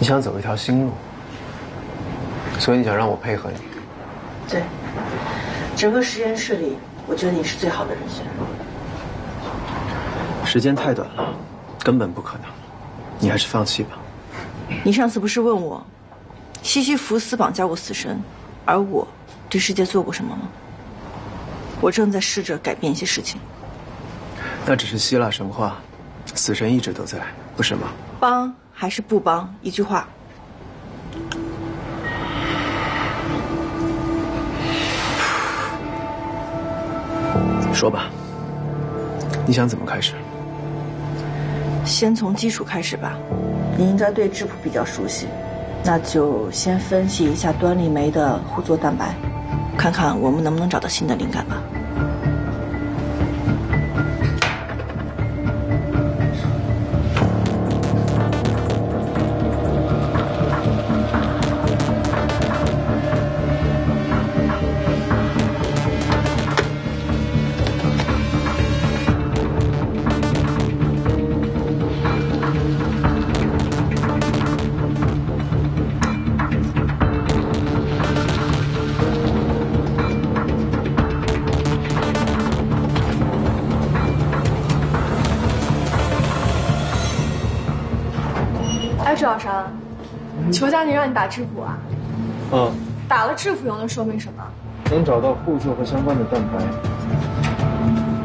想走一条新路，所以你想让我配合你。对，整个实验室里，我觉得你是最好的人选。时间太短了，根本不可能。你还是放弃吧。你上次不是问我，西西弗斯绑架过死神，而我对世界做过什么吗？我正在试着改变一些事情。那只是希腊神话，死神一直都在，不是吗？帮还是不帮？一句话。说吧，你想怎么开始？先从基础开始吧。你应该对质谱比较熟悉，那就先分析一下端粒酶的互作蛋白，看看我们能不能找到新的灵感吧。哎，周小山，裘佳宁让你打质谱啊？打了质谱又能说明什么？能找到互作和相关的蛋白，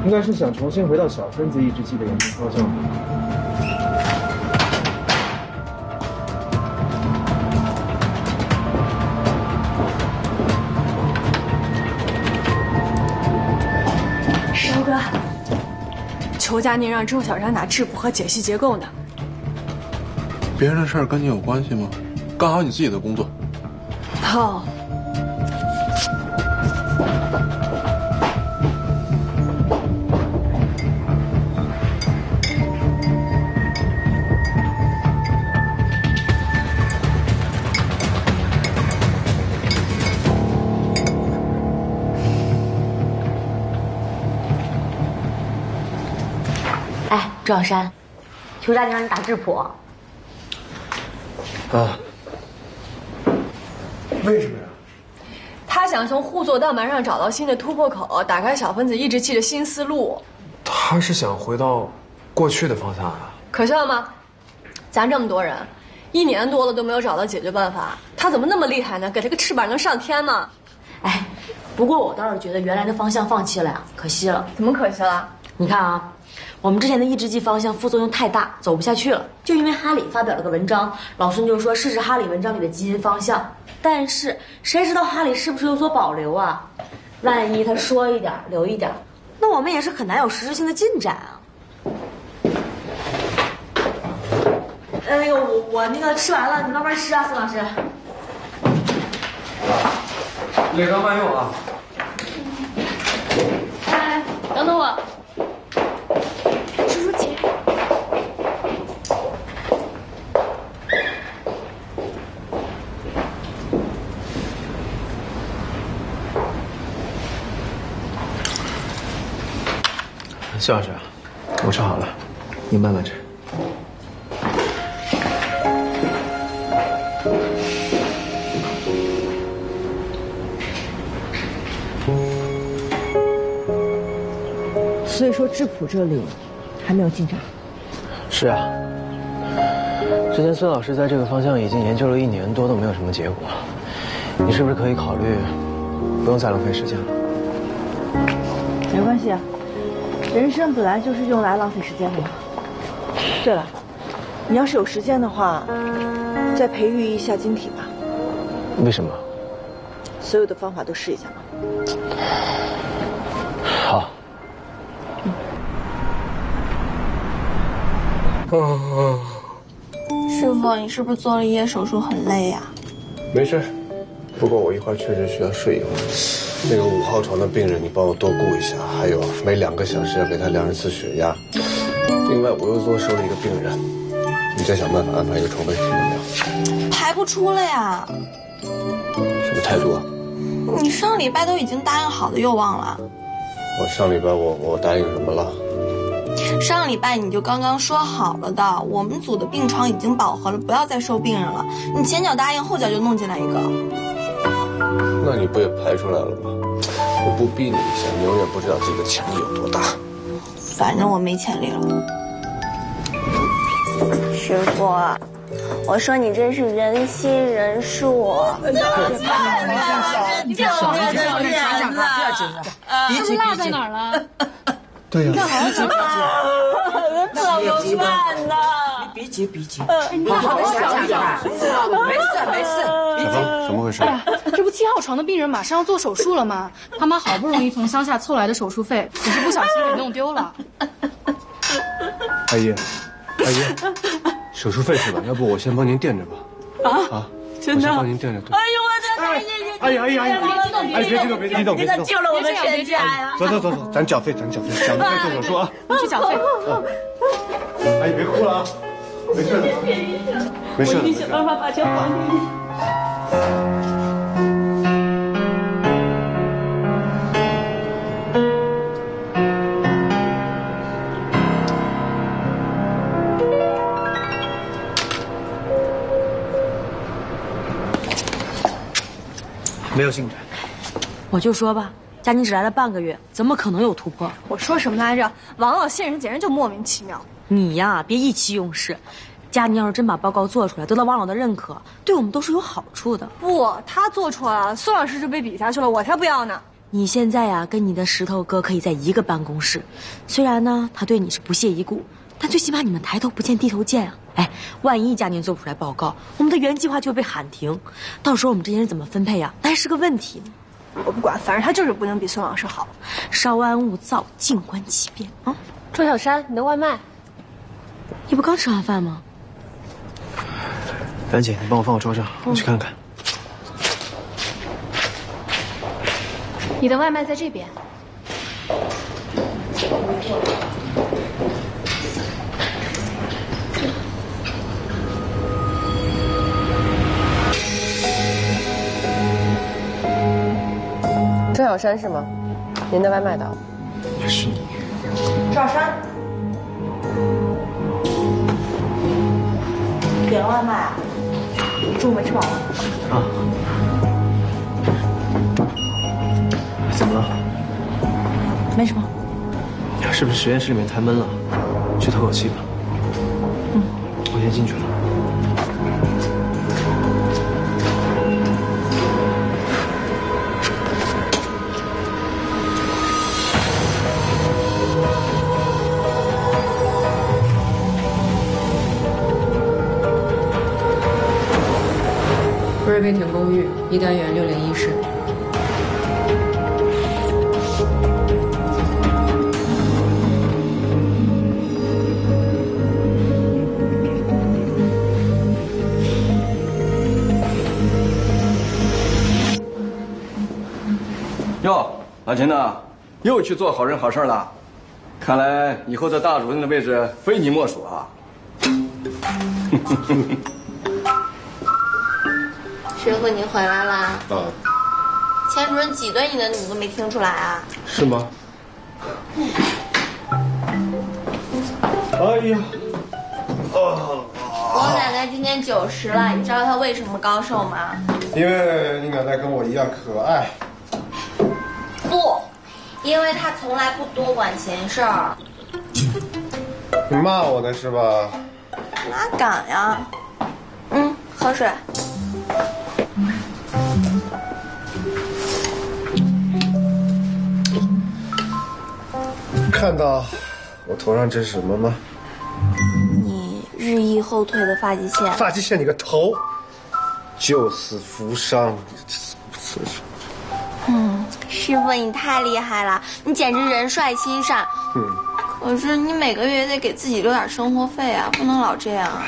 应该是想重新回到小分子抑制剂的研究方向。周哥，裘佳宁让周小山打质谱和解析结构呢。别人的事儿跟你有关系吗？干好你自己的工作。好。哎，周小山，裘佳宁让你打质谱。啊？为什么呀？他想从互作蛋白上找到新的突破口，打开小分子抑制器的新思路。他是想回到过去的方向啊？可笑吗？咱这么多人，1年多了都没有找到解决办法，他怎么那么厉害呢？给他个翅膀能上天吗？哎，不过我倒是觉得原来的方向放弃了呀，可惜了。怎么可惜了？你看啊，我们之前的抑制剂方向副作用太大，走不下去了。就因为哈里发表了个文章，老孙就说试试哈里文章里的基因方向。但是谁知道哈里是不是有所保留啊？万一他说一点留一点，那我们也是很难有实质性的进展啊。那个我那个吃完了，你慢慢吃啊，孙老师。列刚慢用啊。哎，等等我。叔叔请。肖老师，我吃好了，你慢慢吃。所以说质谱这里还没有进展。是啊，之前孙老师在这个方向已经研究了1年多，都没有什么结果。你是不是可以考虑不用再浪费时间了？没关系啊，人生本来就是用来浪费时间的嘛。对了，你要是有时间的话，再培育一下晶体吧。为什么？所有的方法都试一下嘛。好。师傅，你是不是做了1夜手术很累呀？没事，不过我一会儿确实需要睡一会儿。那个5号床的病人，你帮我多顾一下。还有每2个小时要给他量1次血压。另外，我又多收了一个病人，你再想办法安排一个床位，怎么样？排不出了呀。什么态度啊？你上礼拜都已经答应好的，又忘了？我上礼拜我答应什么了？上礼拜你就刚刚说好了的，我们组的病床已经饱和了，不要再收病人了。你前脚答应，后脚就弄进来一个。那你不也排出来了吗？我不逼你一下，你永远不知道自己的潜力有多大。反正我没潜力了。师傅，我说你真是人心仁术。你这不要紧张，不要紧张，是不是落在哪儿了？对呀，你看好好想想。怎么办呢？别急，你好好想想。没事。小芳，怎么回事？哎呀，这不7号床的病人马上要做手术了吗？他妈好不容易从乡下凑来的手术费，可是不小心给弄丢了。阿姨，手术费是吧？要不我先帮您垫着吧。啊，真的？我先帮您垫着。哎呦，我的阿姨，别激动，你可救了我们全家呀！走，咱缴费做手术啊！你去缴费。阿姨别哭了啊，没事的，没事的。我一定想办法把钱还给你。没有进展。我就说吧，佳宁只来了半个月，怎么可能有突破？我说什么来着？王老先生简直就莫名其妙。你呀，别意气用事。佳宁要是真把报告做出来，得到王老的认可，对我们都是有好处的。不，他做出来了，孙老师就被比下去了，我才不要呢。你现在呀，跟你的石头哥可以在一个办公室，虽然呢他对你是不屑一顾，但最起码你们抬头不见低头见啊。哎，万一佳宁做不出来报告，我们的原计划就会被喊停，到时候我们这些人怎么分配呀？那还是个问题呢。我不管，反正他就是不能比孙老师好。稍安勿躁，静观其变啊。周小山，你的外卖。你不刚吃完饭吗？樊姐，你帮我放我桌上，我去看看。你的外卖在这边。周小山是吗？您的外卖到。是你。周小山，点了外卖啊？中午没吃饱吗？啊。怎么了？没什么。是不是实验室里面太闷了？去透口气吧。我先进去了。瑞贝町公寓1单元601室。哟，老秦呐，又去做好人好事了，看来以后的大主任的位置非你莫属啊。师傅，您回来啦？啊，钱主任挤兑你的，你都没听出来啊？是吗？哎呀，我奶奶今年90了，你知道她为什么高寿吗？因为你奶奶跟我一样可爱。不，因为她从来不多管闲事儿。你骂我呢是吧？哪敢呀？喝水。看到我头上这是什么吗？你日益后退的发际线。发际线你个头！救死扶伤。师傅你太厉害了，你简直人帅心善。可是你每个月也得给自己留点生活费啊，不能老这样啊。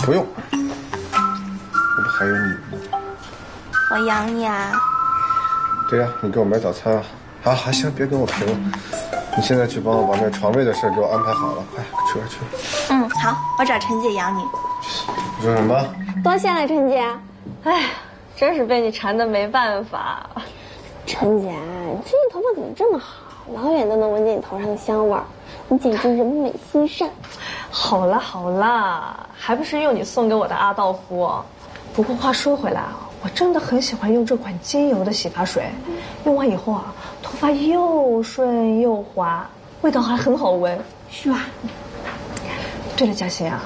不用，我不还有你吗？我养你啊。对呀，你给我买早餐啊。好，行，别跟我贫了。你现在去帮我把那床位的事给我安排好了，快去吧去。好，我找陈姐养你。你说什么？多谢了，陈姐。哎，真是被你缠的没办法。陈姐，你最近头发怎么这么好？老远都能闻见你头上的香味儿。你简直人美心善。好了好了，还不是用你送给我的阿道夫。不过话说回来啊，我真的很喜欢用这款精油的洗发水，用完以后啊，头发又顺又滑，味道还很好闻，是吧？对了，嘉欣啊，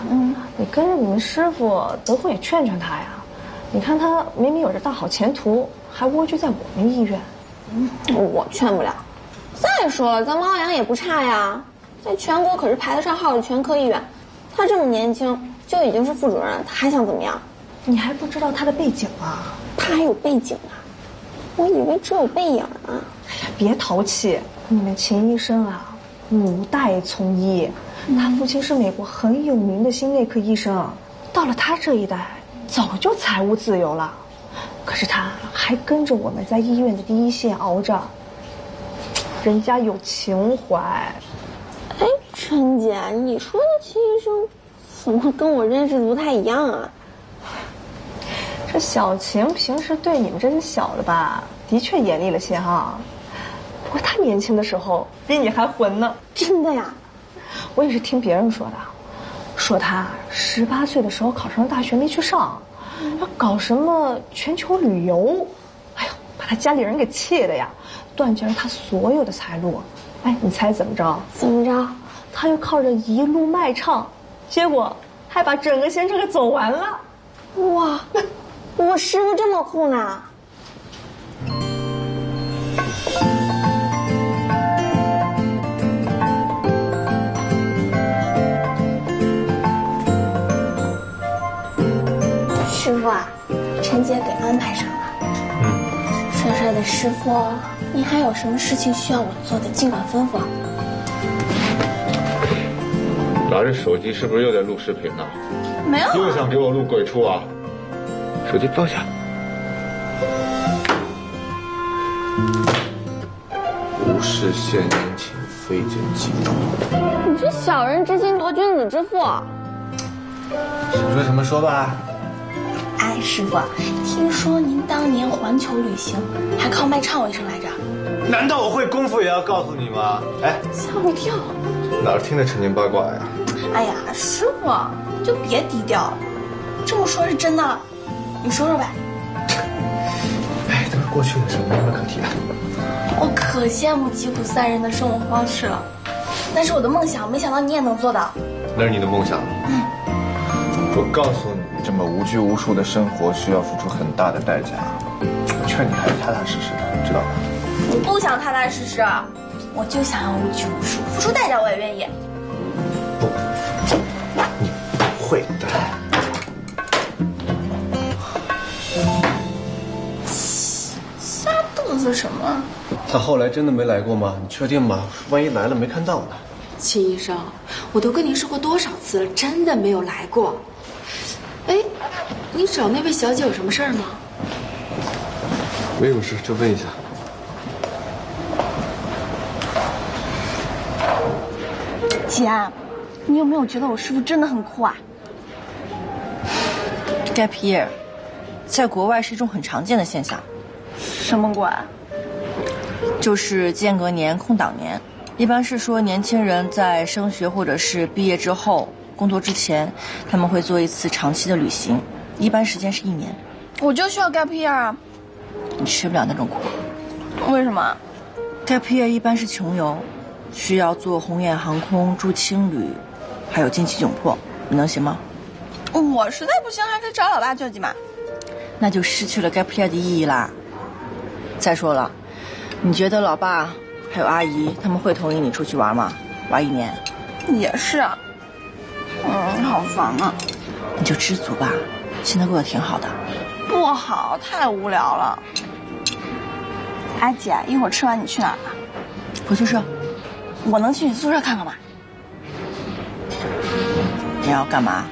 你跟着你们师傅德惠也劝劝他呀。你看他明明有着大好前途，还蜗居在我们医院。我劝不了。再说了，咱们奥阳也不差呀，在全国可是排得上号的全科医院。他这么年轻就已经是副主任，他还想怎么样？你还不知道他的背景啊？他还有背景啊？我以为只有背影呢。哎呀，别淘气！你们秦医生啊，5代从医，他父亲是美国很有名的心内科医生，到了他这一代，早就财务自由了。可是他还跟着我们在医院的第一线熬着，人家有情怀。哎，陈姐，你说的秦医生怎么跟我认识的不太一样啊？这小晴平时对你们这些小的吧，的确严厉了些哈。不过他年轻的时候比你还混呢。真的呀？我也是听别人说的，说他18岁的时候考上大学没去上，要搞什么全球旅游，哎呦，把他家里人给气的呀，断绝了他所有的财路。哎，你猜怎么着？怎么着？他又靠着一路卖唱，结果还把整个行程给走完了。哇，我师傅这么酷呢？师傅啊，陈姐给安排上了。帅帅的师傅，你还有什么事情需要我做的，尽管吩咐。拿着手机是不是又在录视频呢？没有、啊。又想给我录鬼畜啊！手机放下。无事献殷勤，非奸即盗。你这小人之心夺君子之腹。想说什么说吧。哎，师傅，听说您当年环球旅行还靠卖唱为生来着？难道我会功夫也要告诉你吗？哎，吓我一跳。哪听得陈年八卦呀？哎呀，师傅，你就别低调了。这么说是真的，你说说呗。哎，都是过去的事，没什么可提的。我可羡慕吉普赛人的生活方式了，那是我的梦想，没想到你也能做到。那是你的梦想。我告诉你，这么无拘无束的生活需要付出很大的代价。我劝你还是踏踏实实的，知道吧？我不想踏踏实实，我就想要无拘无束，付出代价我也愿意。不，你不会的。瞎嘚瑟什么？他后来真的没来过吗？你确定吗？万一来了没看到呢？秦医生，我都跟您说过多少次了，真的没有来过。哎，你找那位小姐有什么事儿吗？没什么事，就问一下。姐，你有没有觉得我师傅真的很酷啊 ？Gap year， 在国外是一种很常见的现象。什么鬼？就是间隔年、空档年。一般是说年轻人在升学或者是毕业之后、工作之前，他们会做一次长期的旅行，一般时间是1年。我就需要 gap year 啊！你吃不了那种苦。为什么 ？gap year 一般是穷游，需要坐红眼航空、住青旅，还有经济窘迫，你能行吗？我实在不行，还可以找老爸救济嘛。那就失去了 gap year 的意义啦。再说了，你觉得老爸还有阿姨他们会同意你出去玩吗？玩1年？也是啊。好烦啊。你就知足吧，现在过得挺好的。不好，太无聊了。哎姐，一会儿吃完你去哪儿啊？回宿舍。我能去你宿舍看看吗？你要干嘛？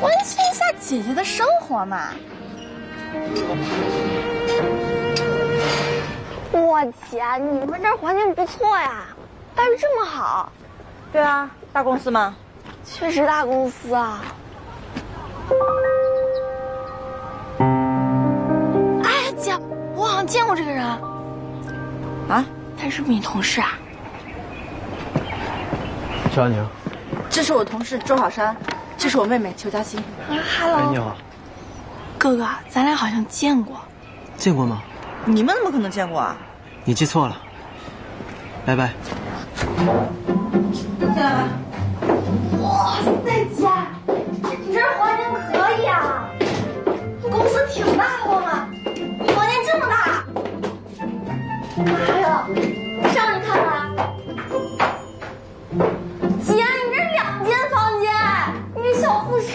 关心一下姐姐的生活嘛。我姐，你们这儿环境不错呀，待遇这么好。对啊，大公司嘛。确实大公司啊。哎，姐，我好像见过这个人。啊？他是不是你同事啊？乔安宁，这是我同事周小山，这是我妹妹裘嘉欣。哎，你好。哥哥，咱俩好像见过。见过吗？你们怎么可能见过啊？你记错了。拜拜。进来吧。哇塞，姐，你这房间可以啊！公司挺大的嘛，你房间这么大。妈呀，让你看看。姐，你这2间房间，你这小复式。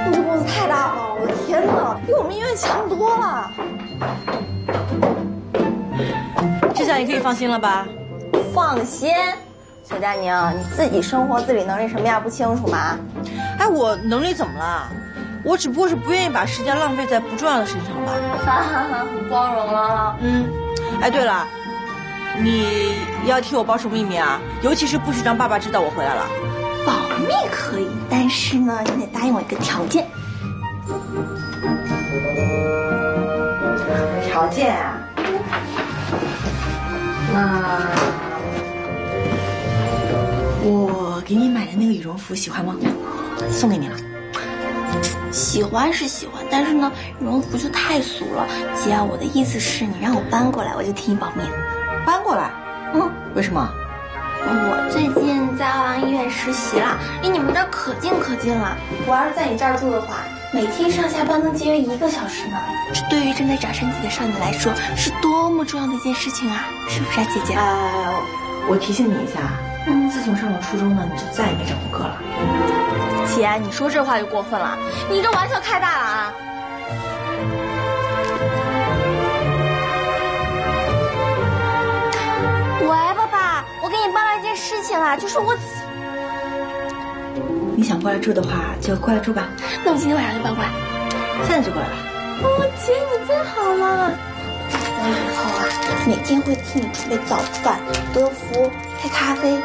你这公司太大了，我的天哪，比我们医院强多了。这下你可以放心了吧？放心，小佳宁，你自己生活自理能力什么样不清楚吗？哎，我能力怎么了？我只不过是不愿意把时间浪费在不重要的事情上吧。哈哈哈，很光荣了。哎，对了，你要替我保守秘密啊，尤其是不许让爸爸知道我回来了。保密可以，但是呢，你得答应我一个条件。条件啊？那我给你买的那个羽绒服喜欢吗？送给你了。喜欢是喜欢，但是呢，羽绒服就太俗了。姐，我的意思是你让我搬过来，我就替你保密。搬过来？为什么？我最近在奥阳医院实习了，离你们这儿可近可近了。我要是在你这儿住的话，每天上下班能节约1个小时呢。这对于正在长身体的少女来说，是多么重要的一件事情啊！是不是啊，姐姐？我提醒你一下，自从上了初中呢，你就再也没找过哥了。姐，你说这话就过分了，你这玩笑开大了啊！喂，爸爸，我给你办了一件事情啦，就是我。你想过来住的话，就过来住吧。那我今天晚上就搬过来，现在就过来吧。姐，你最好了。我以后啊，每天会替你准备早饭、德芙、黑咖啡。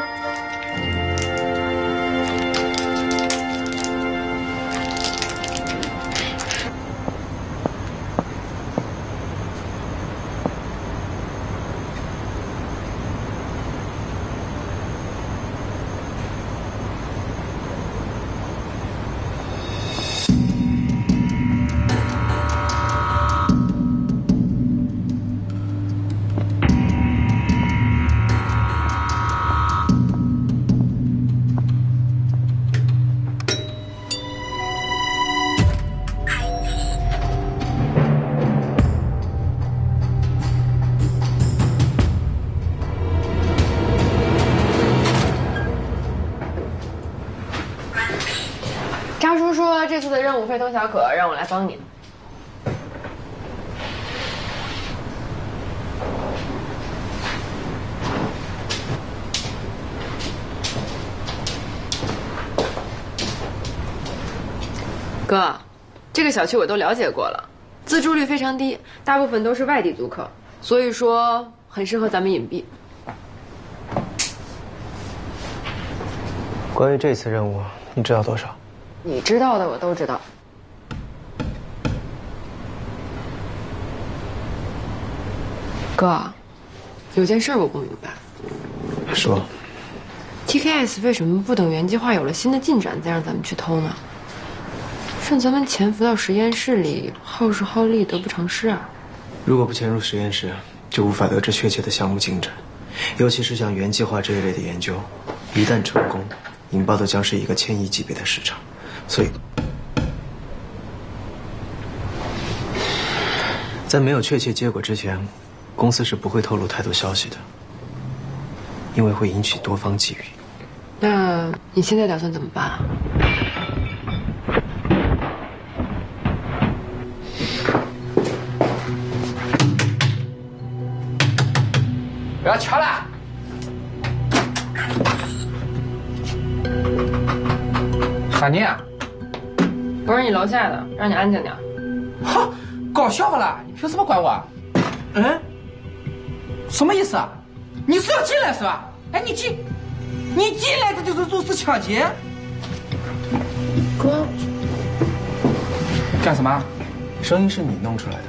渣叔说这次的任务非同小可，让我来帮你。哥，这个小区我都了解过了，自住率非常低，大部分都是外地租客，所以说很适合咱们隐蔽。关于这次任务，你知道多少？你知道的我都知道。哥，有件事我不明白。说。TKS 为什么不等原计划有了新的进展再让咱们去偷呢？让咱们潜伏到实验室里，耗时耗力，得不偿失啊！如果不潜入实验室，就无法得知确切的项目进展，尤其是像原计划这一类的研究，一旦成功，引爆的将是一个1000亿级别的市场。所以，在没有确切结果之前，公司是不会透露太多消息的，因为会引起多方觊觎。那你现在打算怎么办啊？不要敲了！啥呢？我是你楼下的，让你安静点。哈，搞笑不啦？你凭什么管我？什么意思啊？你是要进来是吧？哎，你进来这就是入室抢劫。哥，干什么？声音是你弄出来的。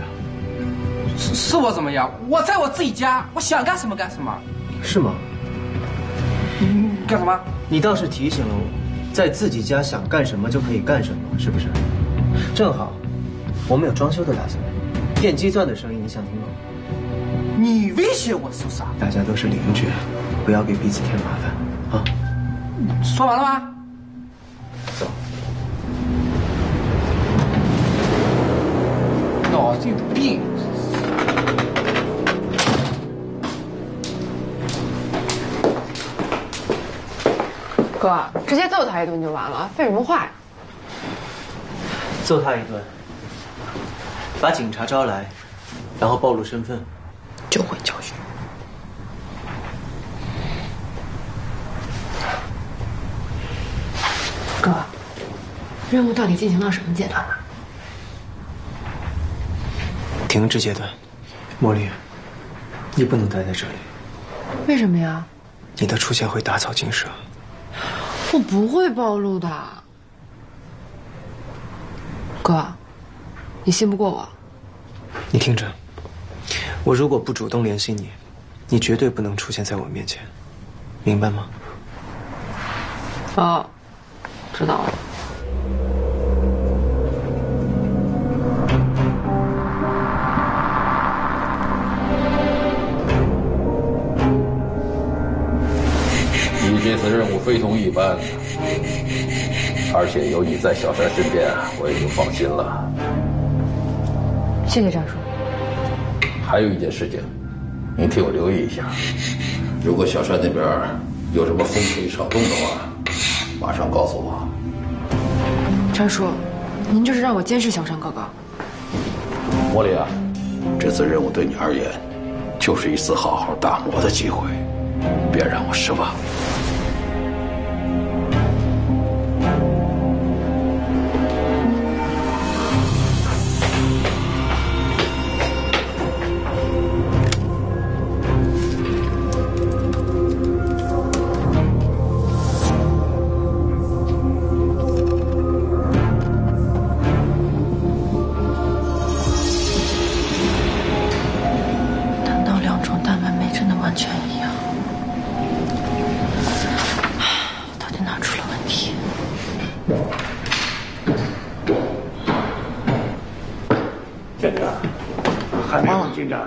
是我怎么样？我在我自己家，我想干什么干什么。是吗？干什么？你倒是提醒了我，在自己家想干什么就可以干什么，是不是？正好，我们有装修的打算，电机钻的生意你想听吗？你威胁我是不是啊？大家都是邻居，不要给彼此添麻烦啊！说完了吗？走。脑子有病！哥，直接揍他一顿就完了，废什么话呀？揍他一顿，把警察招来，然后暴露身份，就会教训。哥，任务到底进行到什么阶段了？停滞阶段，茉莉，你不能待在这里。为什么呀？你的出现会打草惊蛇。我不会暴露的。哥，你信不过我。你听着，我如果不主动联系你，你绝对不能出现在我面前，明白吗？哦，知道了。你这次任务非同一般，而且有你在小山身边，我也就放心了。谢谢张叔。还有一件事情，您替我留意一下，如果小山那边有什么风吹草动的话，马上告诉我。张叔，您这是让我监视小山哥哥。茉莉啊，这次任务对你而言，就是一次好好打磨的机会，别让我失望。进展。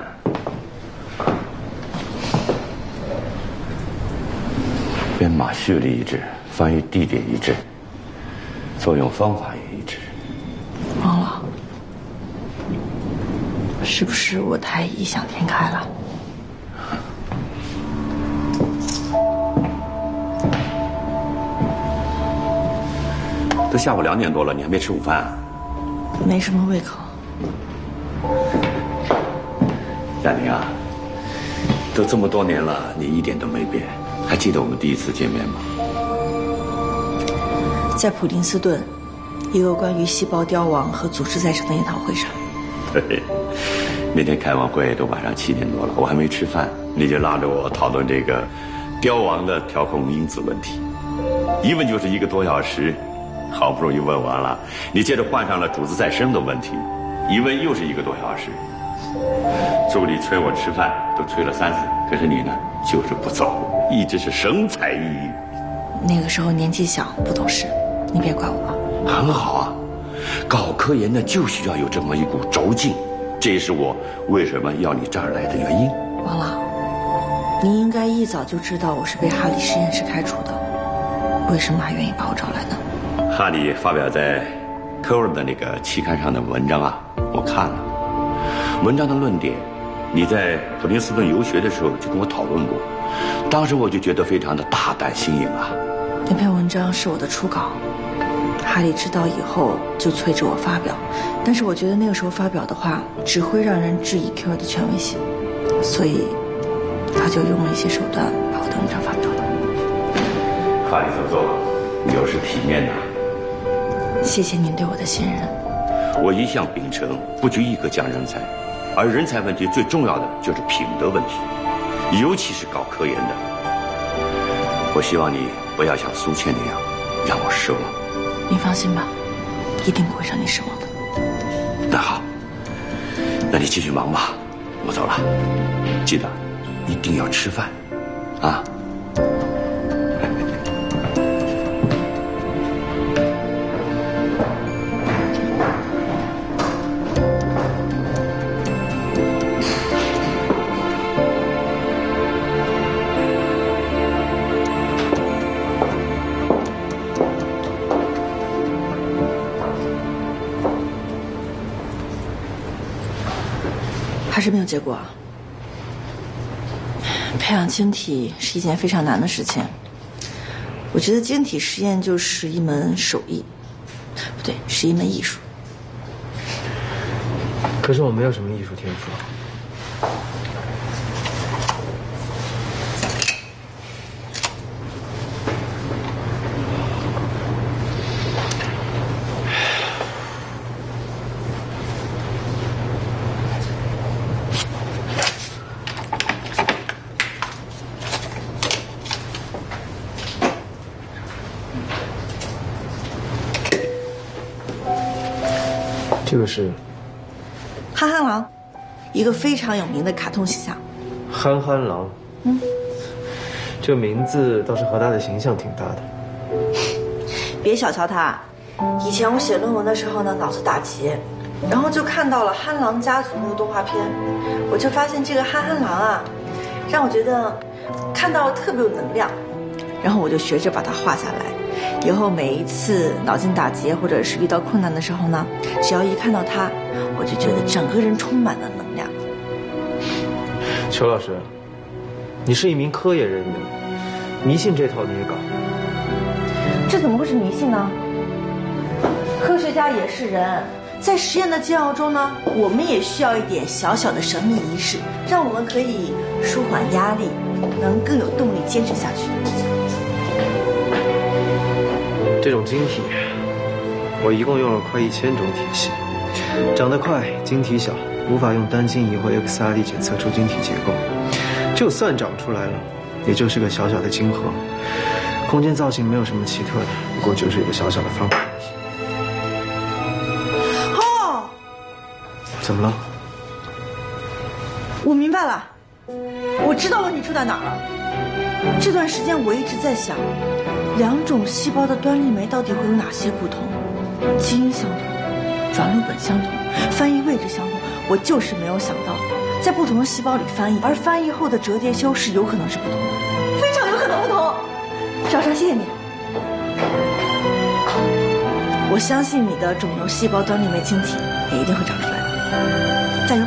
编码序列一致，翻译地点一致，作用方法也一致。王老，是不是我太异想天开了？都下午2点多了，你还没吃午饭啊？没什么胃口。亚宁啊，都这么多年了，你一点都没变。还记得我们第一次见面吗？在普林斯顿，一个关于细胞凋亡和组织再生的研讨会上。对，那天开完会都晚上7点多了，我还没吃饭，你就拉着我讨论这个凋亡的调控因子问题，一问就是1个多小时。好不容易问完了，你接着换上了组织再生的问题，一问又是1个多小时。助理催我吃饭都催了3次，可是你呢，就是不走，一直是神采奕奕。那个时候年纪小，不懂事，你别怪我。很好啊，搞科研的就需要有这么一股轴劲，这也是我为什么要你这儿来的原因。王老，你应该一早就知道我是被哈里实验室开除的，为什么还愿意把我找来呢？哈里发表在科尔的那个期刊上的文章啊，我看了。文章的论点，你在普林斯顿游学的时候就跟我讨论过，当时我就觉得非常的大胆新颖啊。那篇文章是我的初稿，哈里知道以后就催着我发表，但是我觉得那个时候发表的话，只会让人质疑 Q 的权威性，所以他就用了一些手段把我的文章发表了。哈里这么做有失体面的。谢谢您对我的信任。我一向秉承不拘一格讲人才，而人才问题最重要的就是品德问题，尤其是搞科研的。我希望你不要像苏倩那样让我失望。你放心吧，一定不会让你失望的。那好，那你继续忙吧，我走了。记得一定要吃饭，啊。还是没有结果。培养晶体是一件非常难的事情。我觉得晶体实验就是一门手艺，不对，是一门艺术。可是我没有什么艺术天赋。这个是憨憨狼，一个非常有名的卡通形象。憨憨狼，这名字倒是和他的形象挺搭的。别小瞧他，以前我写论文的时候呢，脑子打结，然后就看到了《憨狼家族》那个动画片，我就发现这个憨憨狼啊，让我觉得看到了特别有能量，然后我就学着把它画下来。以后每一次脑筋打结或者是遇到困难的时候呢，只要一看到它，我就觉得整个人充满了能量。裘老师，你是一名科研人员，迷信这套你也搞？这怎么会是迷信呢？科学家也是人，在实验的煎熬中呢，我们也需要一点小小的神秘仪式，让我们可以舒缓压力，能更有动力坚持下去。这种晶体，我一共用了快1000种体系，长得快，晶体小，无法用单晶仪或 XRD 检测出晶体结构。就算长出来了，也就是个小小的晶核，空间造型没有什么奇特的，不过就是一个小小的方块而已。哦，怎么了？我明白了，我知道问题出在哪儿了。这段时间我一直在想，两种细胞的端粒酶到底会有哪些不同？基因相同，转录本相同，翻译位置相同，我就是没有想到，在不同的细胞里翻译，而翻译后的折叠修饰有可能是不同的，非常有可能不同。小山，谢谢你，我相信你的肿瘤细胞端粒酶晶体也一定会长出来的，加油！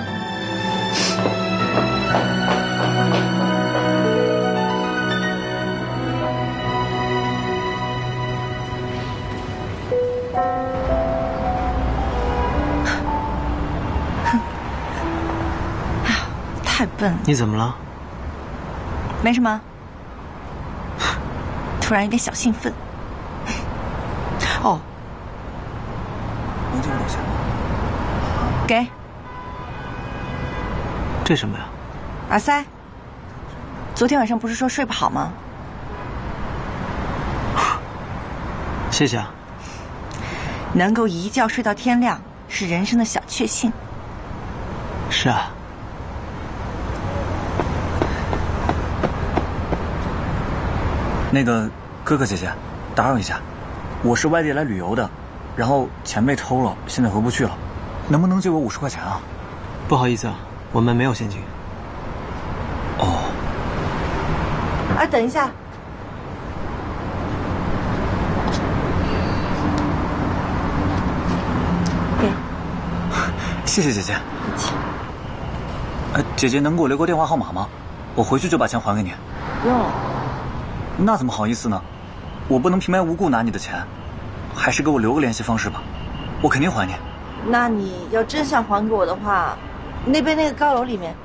太笨了。你怎么了？没什么，突然有点小兴奋。哦，能借我点钱吗？给。这什么呀？耳塞。昨天晚上不是说睡不好吗？谢谢啊。能够一觉睡到天亮是人生的小确幸。是啊。那个哥哥姐姐，打扰一下，我是外地来旅游的，然后钱被偷了，现在回不去了，能不能借我50块钱啊？不好意思啊，我们没有现金。哦。哎，等一下。给。谢谢姐姐。姐姐能给我留个电话号码吗？我回去就把钱还给你。不用了。那怎么好意思呢？我不能平白无故拿你的钱，还是给我留个联系方式吧，我肯定还你。那你要真想还给我的话，那边那个高楼里面，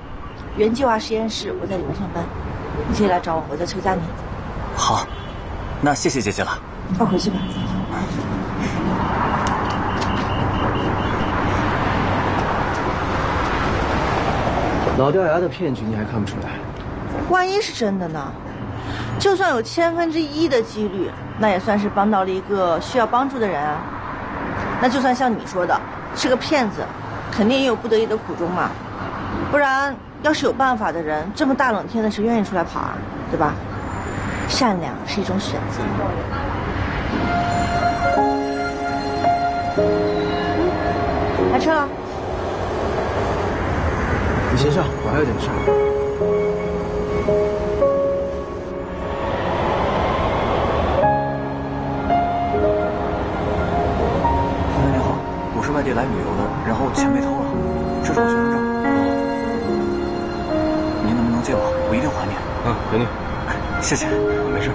原计划实验室，我在里面上班，你可以来找我，我在邱家泥。好，那谢谢姐姐了。快回去吧。老掉牙的骗局你还看不出来？万一是真的呢？就算有1/1000的几率，那也算是帮到了一个需要帮助的人啊。那就算像你说的是个骗子，肯定也有不得已的苦衷嘛。不然，要是有办法的人，这么大冷天的谁愿意出来跑啊？对吧？善良是一种选择。来车了。你先上，我还有点事。同学你好，我是外地来旅游的，然后钱被偷了，这是我学生证。借我，我一定还你。给你。谢谢。没事。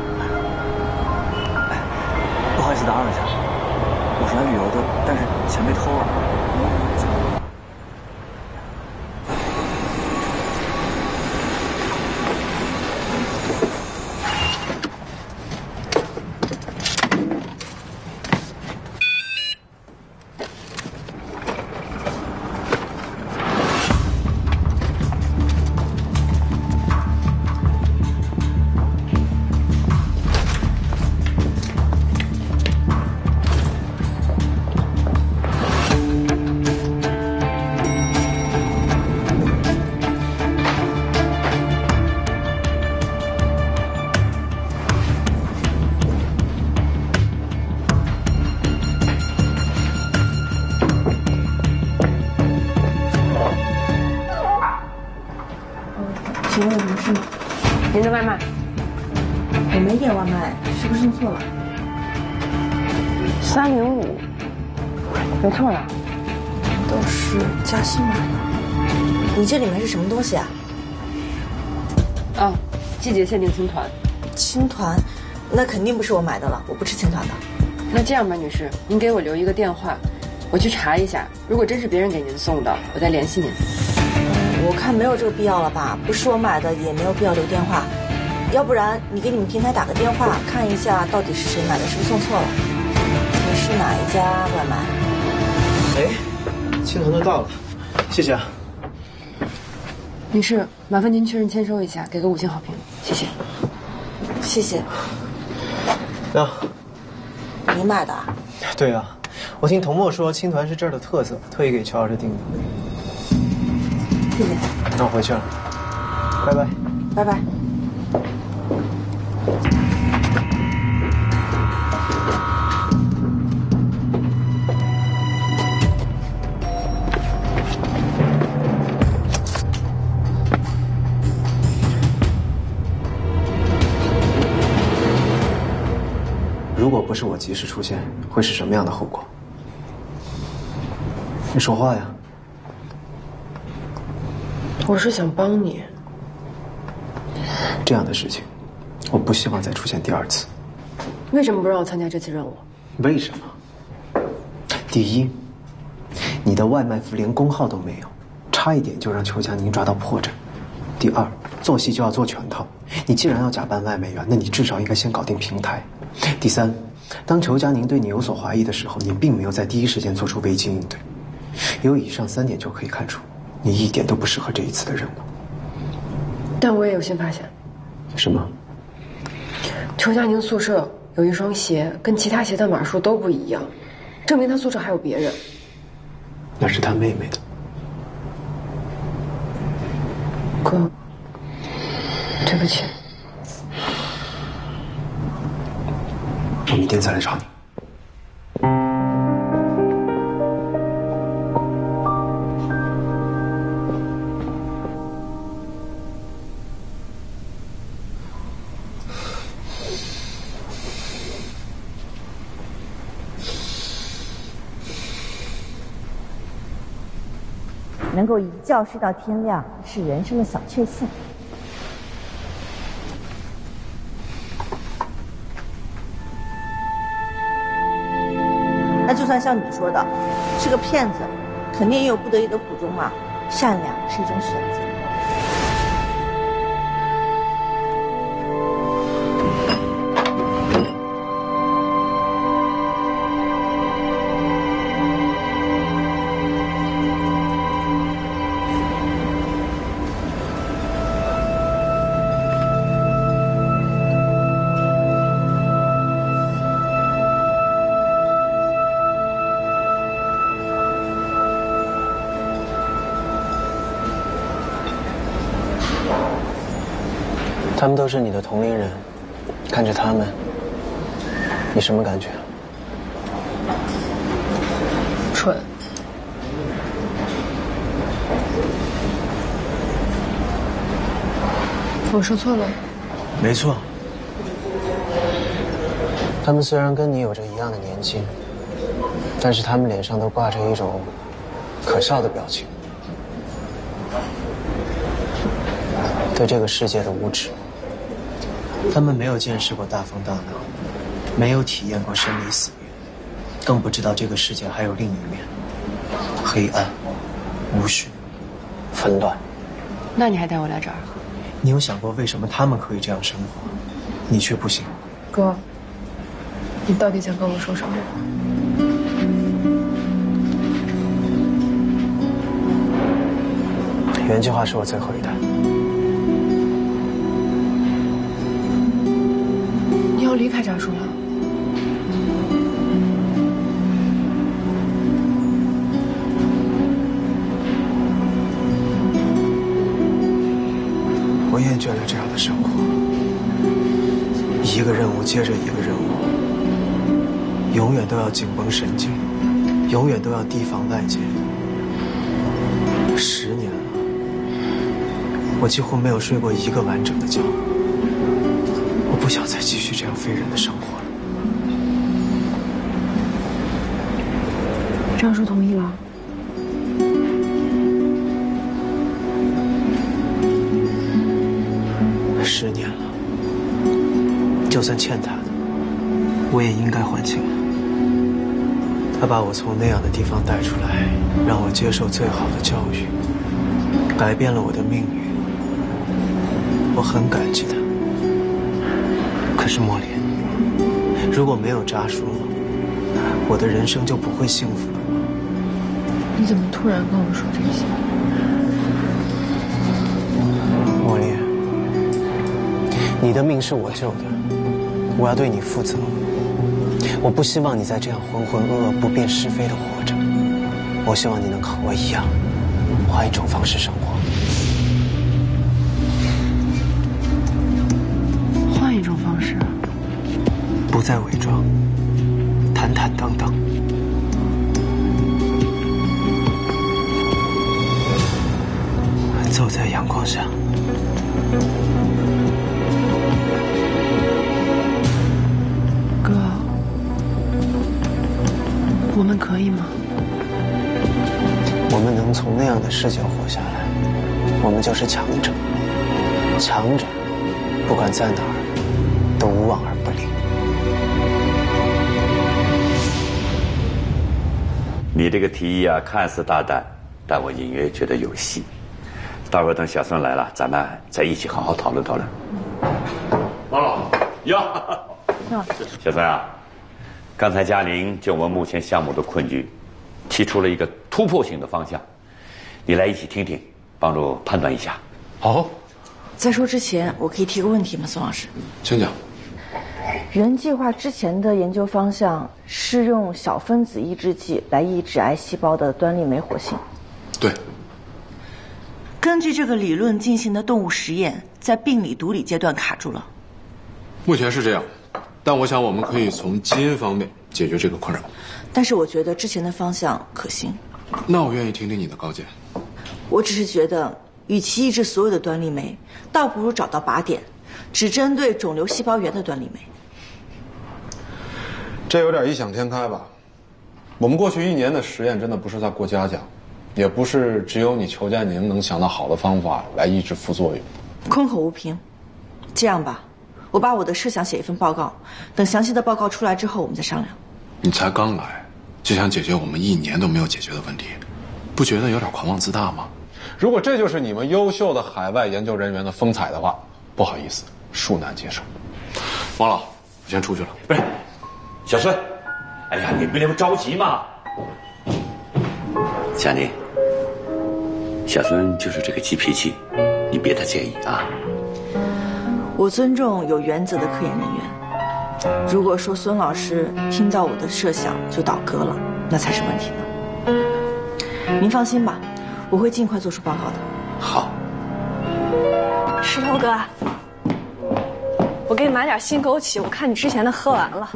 不好意思打扰一下，我是来旅游的，但是钱被偷了。请问有什么事吗？您的外卖。我没点外卖，是不是弄错了？305，没错了。都是嘉欣买的。你这里面是什么东西啊？哦，季节限定青团。青团？那肯定不是我买的了，我不吃青团的。那这样吧，女士，您给我留一个电话，我去查一下。如果真是别人给您送的，我再联系您。我看没有这个必要了吧，不是我买的，也没有必要留电话。要不然你给你们平台打个电话，看一下到底是谁买的，是不是送错了？你是哪一家外卖？哎，青团都到了，谢谢啊。女士，麻烦您确认签收一下，给个5星好评，谢谢。谢谢。啊，你买的啊？对啊，我听童墨说青团是这儿的特色，特意给乔老师订的。谢谢。那我回去了，拜拜。拜拜。如果不是我及时出现，会是什么样的后果？你说话呀！我是想帮你。这样的事情，我不希望再出现第二次。为什么不让我参加这次任务？为什么？第一，你的外卖服连工号都没有，差一点就让邱佳宁抓到破绽。第二，做戏就要做全套，你既然要假扮外卖员，那你至少应该先搞定平台。第三，当邱佳宁对你有所怀疑的时候，你并没有在第一时间做出危机应对。有以上3点就可以看出，你一点都不适合这一次的任务。但我也有新发现。什么？邱佳宁宿舍有一双鞋，跟其他鞋的码数都不一样，证明他宿舍还有别人。那是他妹妹的。哥，对不起。我明天再来找你。能够一觉睡到天亮，是人生的小确幸。那就算像你说的，是个骗子，肯定也有不得已的苦衷嘛。善良是一种选择。他们都是你的同龄人，看着他们，你什么感觉？蠢。我说错了？没错。他们虽然跟你有着一样的年纪，但是他们脸上都挂着一种可笑的表情。对这个世界的无知。他们没有见识过大风大浪，没有体验过生离死别，更不知道这个世界还有另一面：黑暗、无序、纷乱。那你还带我来这儿？你有想过为什么他们可以这样生活，你却不行？哥，你到底想跟我说什么？原计划是我最后一代。你要离开扎叔了？我厌倦了这样的生活，一个任务接着一个任务，永远都要紧绷神经，永远都要提防外界。10年了，我几乎没有睡过一个完整的觉。我不想再继续这样非人的生活了。扎叔同意了。10年了，就算欠他的，我也应该还清了。他把我从那样的地方带出来，让我接受最好的教育，改变了我的命运。我很感激他。可是莫连，如果没有扎叔，我的人生就不会幸福了吗？你怎么突然跟我说这些？莫连，你的命是我救的，我要对你负责。我不希望你再这样浑浑噩噩、不辨是非的活着。我希望你能和我一样，换一种方式生活。换一种方式？不再伪装，坦坦荡荡。走在阳光下。哥，我们可以吗？我们能从那样的世界活下来，我们就是强者。强者，不管在哪儿，都无往而不利。你这个提议啊，看似大胆，但我隐约觉得有戏。待会儿等小孙来了，咱们再一起好好讨论讨论。王老呀，小孙啊，刚才嘉宁就我们目前项目的困局，提出了一个突破性的方向，你来一起听听，帮助判断一下。好。在说之前，我可以提个问题吗，宋老师？请讲。原计划之前的研究方向是用小分子抑制剂来抑制癌细胞的端粒酶活性。对。根据这个理论进行的动物实验，在病理毒理阶段卡住了。目前是这样，但我想我们可以从基因方面解决这个困扰。但是我觉得之前的方向可行。那我愿意听听你的高见。我只是觉得，与其抑制所有的端粒酶，倒不如找到靶点，只针对肿瘤细胞源的端粒酶。这有点异想天开吧？我们过去1年的实验真的不是在过家家，也不是只有你裘佳宁能想到好的方法来抑制副作用。空口无凭。这样吧，我把我的设想写一份报告，等详细的报告出来之后，我们再商量。你才刚来，就想解决我们1年都没有解决的问题，不觉得有点狂妄自大吗？如果这就是你们优秀的海外研究人员的风采的话，不好意思，恕难接受。王老，我先出去了。不是，小孙，哎呀，你不能着急嘛。佳宁，小孙就是这个急脾气，你别太介意啊。我尊重有原则的科研人员。如果说孙老师听到我的设想就倒戈了，那才是问题呢。您放心吧，我会尽快做出报告的。好。石头哥，我给你买点新枸杞，我看你之前的喝完了。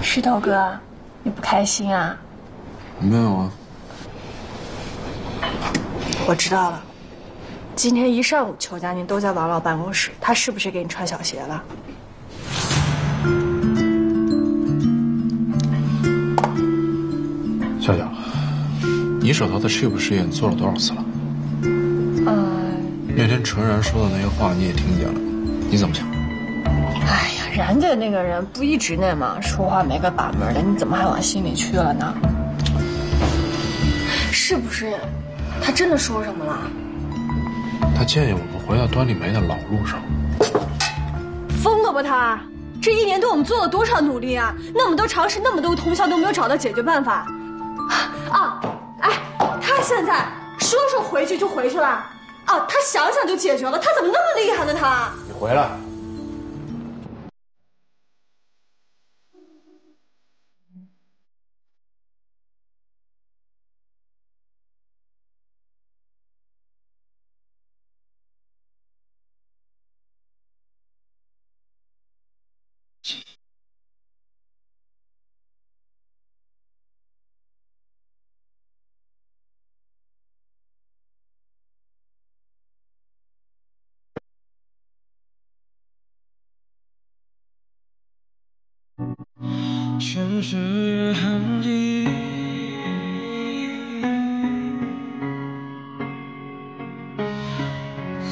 石头哥，你不开心啊？没有啊。我知道了，今天一上午裘佳宁都在王老办公室，他是不是给你穿小鞋了？笑笑，你手头的 chip 试验做了多少次了？那天纯然说的那些话你也听见了，你怎么想？哎呀，人家那个人不一直那吗？说话没个把门的，你怎么还往心里去了呢？是不是？他真的说什么了？他建议我们回到端丽梅的老路上。疯了吧他！这1年多我们做了多少努力啊？那么多尝试，那么多通宵都没有找到解决办法。他现在说回去就回去了。他想想就解决了，他怎么那么厉害呢？他，你回来。全是痕迹，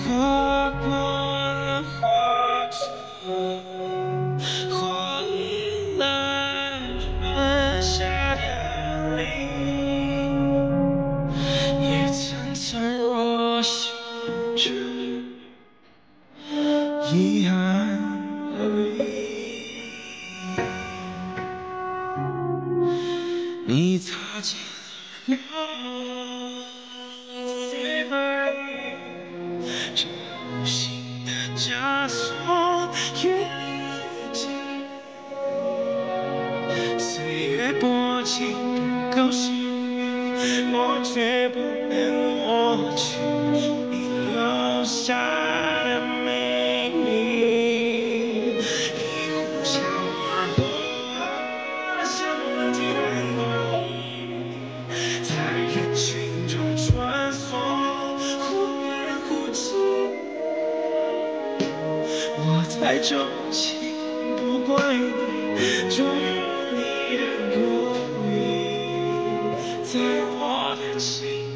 划过了火车，换来春夏的泪，也层层若醒着遗憾而已。你擦肩而过，真心的枷锁越紧，岁月拨尽勾心，我却不能抹去你留下的美丽，一呼啸而过，像天空。在人群中穿梭，忽远忽近。我太钟情，不怪你，终于你也过瘾，在我的心。